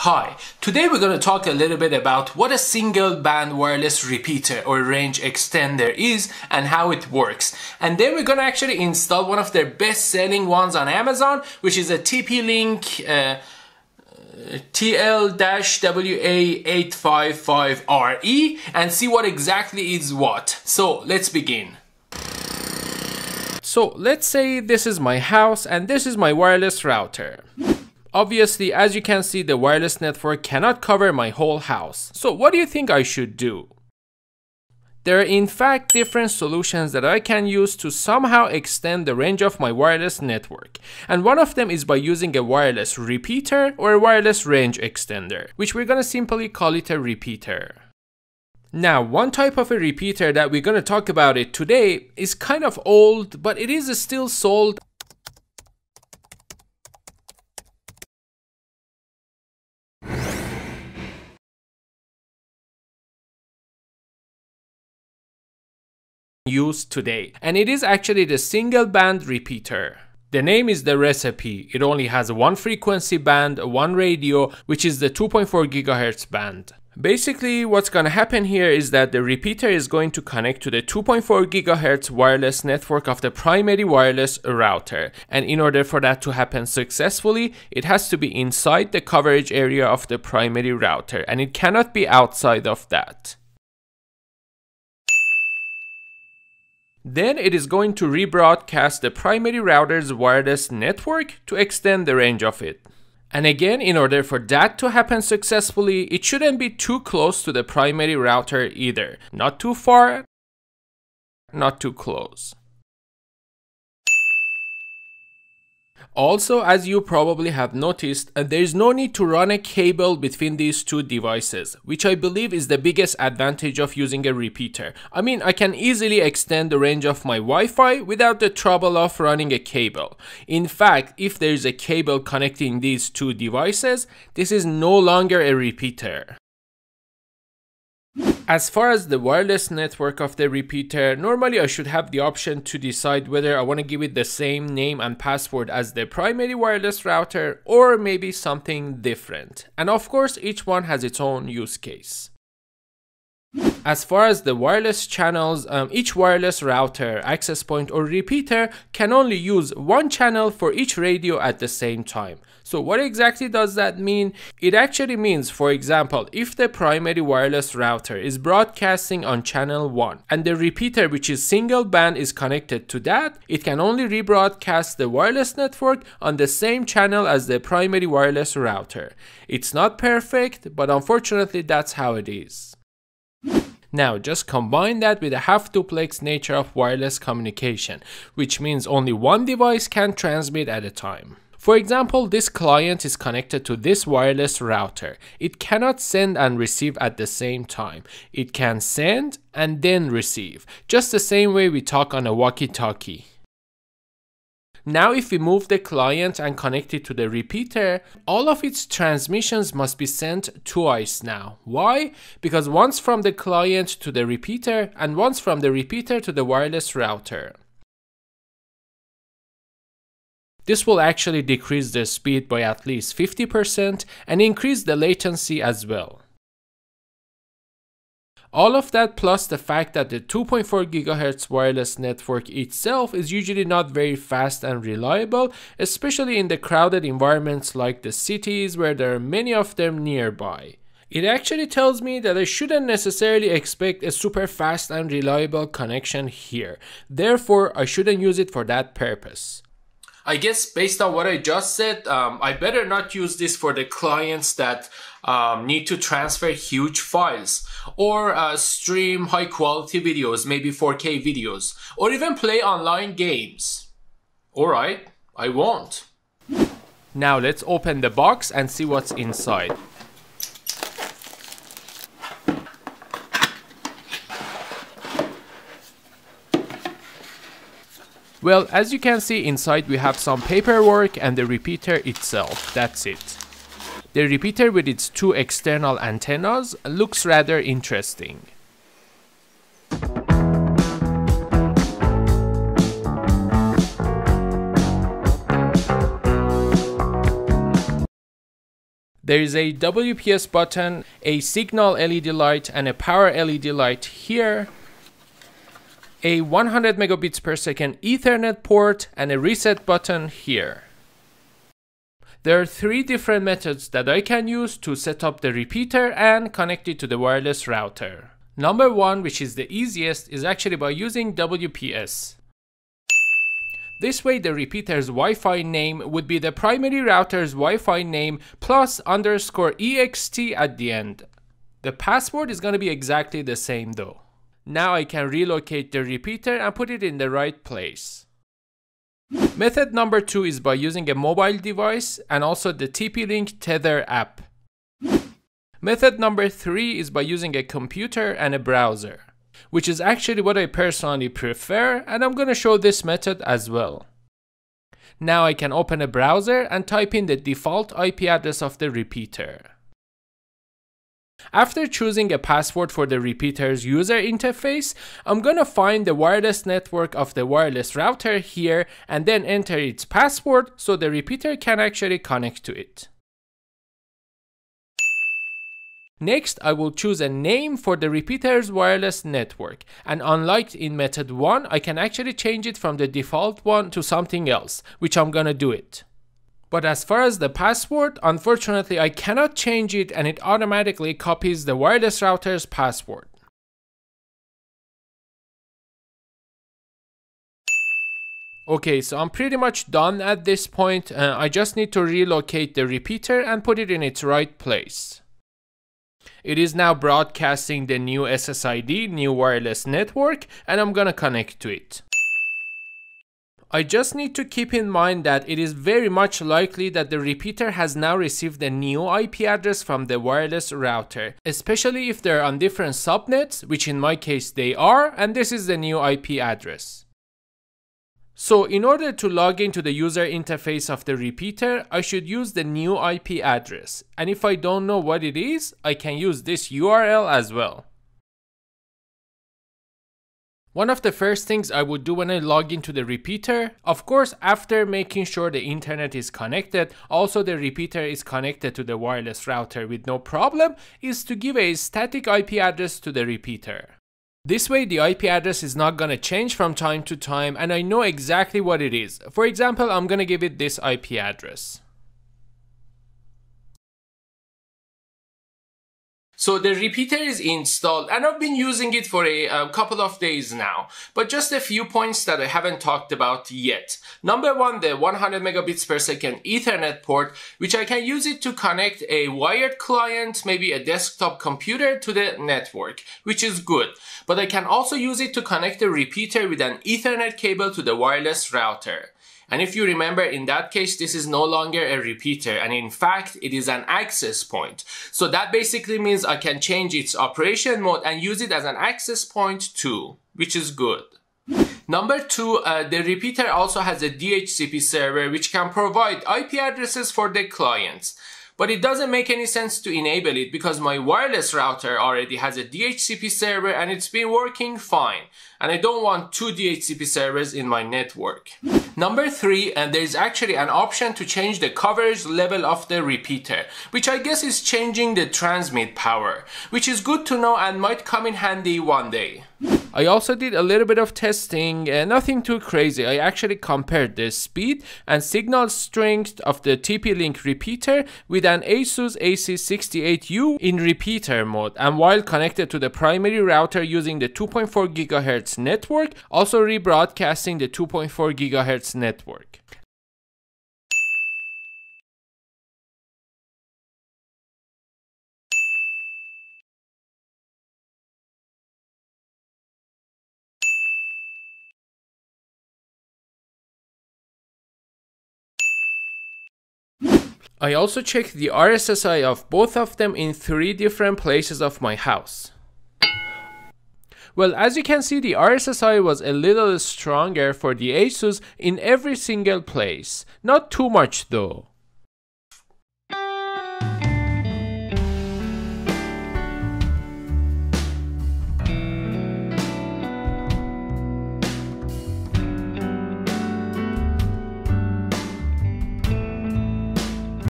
Hi, today we're going to talk a little bit about what a single band wireless repeater or range extender is and how it works. And then we're going to actually install one of their best selling ones on Amazon, which is a TP-Link TL-WA855RE, and see what exactly is what. So let's begin. So let's say this is my house and this is my wireless router. Obviously, as you can see, the wireless network cannot cover my whole house. So what do you think I should do? There are in fact different solutions that I can use to somehow extend the range of my wireless network. And one of them is by using a wireless repeater or a wireless range extender, which we're going to simply call it a repeater. Now, one type of a repeater that we're going to talk about it today is kind of old, but it is still sold. Used today, and it is actually the single band repeater. The name is the recipe. It only has one frequency band, one radio, which is the 2.4 GHz band. Basically, what's going to happen here is that the repeater is going to connect to the 2.4 GHz wireless network of the primary wireless router. And in order for that to happen successfully, it has to be inside the coverage area of the primary router, and it cannot be outside of that. Then it is going to rebroadcast the primary router's wireless network to extend the range of it. And again, in order for that to happen successfully, it shouldn't be too close to the primary router either. Not too far, not too close. Also, as you probably have noticed, there is no need to run a cable between these two devices, which I believe is the biggest advantage of using a repeater. I mean, I can easily extend the range of my Wi-Fi without the trouble of running a cable. In fact, if there is a cable connecting these two devices, this is no longer a repeater. As far as the wireless network of the repeater, normally I should have the option to decide whether I want to give it the same name and password as the primary wireless router or maybe something different. And of course, each one has its own use case. As far as the wireless channels, each wireless router, access point or repeater can only use one channel for each radio at the same time. So what exactly does that mean? It actually means, for example, if the primary wireless router is broadcasting on channel 1 and the repeater, which is single band, is connected to that, it can only rebroadcast the wireless network on the same channel as the primary wireless router. It's not perfect, but unfortunately that's how it is. Now, just combine that with the half-duplex nature of wireless communication, which means only one device can transmit at a time. For example, this client is connected to this wireless router. It cannot send and receive at the same time. It can send and then receive, just the same way we talk on a walkie-talkie. Now, if we move the client and connect it to the repeater, all of its transmissions must be sent twice now. Why? Because once from the client to the repeater and once from the repeater to the wireless router. This will actually decrease the speed by at least 50% and increase the latency as well. All of that plus the fact that the 2.4 GHz wireless network itself is usually not very fast and reliable, especially in the crowded environments like the cities where there are many of them nearby. It actually tells me that I shouldn't necessarily expect a super fast and reliable connection here. Therefore, I shouldn't use it for that purpose. I guess based on what I just said, I better not use this for the clients that need to transfer huge files or stream high quality videos, maybe 4K videos, or even play online games. Alright, I won't. Now let's open the box and see what's inside. Well, as you can see inside we have some paperwork and the repeater itself, that's it. The repeater with its two external antennas looks rather interesting. There is a WPS button, a signal LED light, and a power LED light here, a 100 megabits per second Ethernet port, and a reset button here. There are 3 different methods that I can use to set up the repeater and connect it to the wireless router. Number 1, which is the easiest, is actually by using WPS. This way the repeater's Wi-Fi name would be the primary router's Wi-Fi name plus _ext at the end. The password is going to be exactly the same though. Now I can relocate the repeater and put it in the right place. Method number 2 is by using a mobile device and also the TP-Link Tether app. Method number 3 is by using a computer and a browser, which is actually what I personally prefer, and I'm going to show this method as well. Now I can open a browser and type in the default IP address of the repeater. After choosing a password for the repeater's user interface, I'm gonna find the wireless network of the wireless router here and then enter its password so the repeater can actually connect to it. Next, I will choose a name for the repeater's wireless network, and unlike in method 1, I can actually change it from the default one to something else, which I'm gonna do it. But as far as the password, unfortunately I cannot change it and it automatically copies the wireless router's password. Okay, so I'm pretty much done at this point. I just need to relocate the repeater and put it in its right place. It is now broadcasting the new SSID, new wireless network, and I'm gonna connect to it. I just need to keep in mind that it is very much likely that the repeater has now received a new IP address from the wireless router, especially if they're on different subnets, which in my case they are, and this is the new IP address. So in order to log into the user interface of the repeater, I should use the new IP address, and if I don't know what it is, I can use this URL as well. One of the first things I would do when I log into the repeater, of course after making sure the internet is connected, also the repeater is connected to the wireless router with no problem, is to give a static IP address to the repeater. This way the IP address is not gonna change from time to time and I know exactly what it is. For example, I'm gonna give it this IP address. So the repeater is installed and I've been using it for a couple of days now, but just a few points that I haven't talked about yet. Number 1, the 100 megabits per second Ethernet port, which I can use it to connect a wired client, maybe a desktop computer to the network, which is good. But I can also use it to connect the repeater with an Ethernet cable to the wireless router. And if you remember, in that case, this is no longer a repeater, and in fact, it is an access point. So that basically means I can change its operation mode and use it as an access point too, which is good. Number 2, the repeater also has a DHCP server which can provide IP addresses for the clients. But it doesn't make any sense to enable it because my wireless router already has a DHCP server and it's been working fine. And I don't want 2 DHCP servers in my network. Number 3, there is actually an option to change the coverage level of the repeater, which I guess is changing the transmit power, which is good to know and might come in handy one day. I also did a little bit of testing, nothing too crazy. I actually compared the speed and signal strength of the TP-Link repeater with an ASUS AC68U in repeater mode, and while connected to the primary router using the 2.4 GHz network, also rebroadcasting the 2.4 GHz network. I also checked the RSSI of both of them in 3 different places of my house. Well, as you can see, the RSSI was a little stronger for the ASUS in every single place. Not too much though.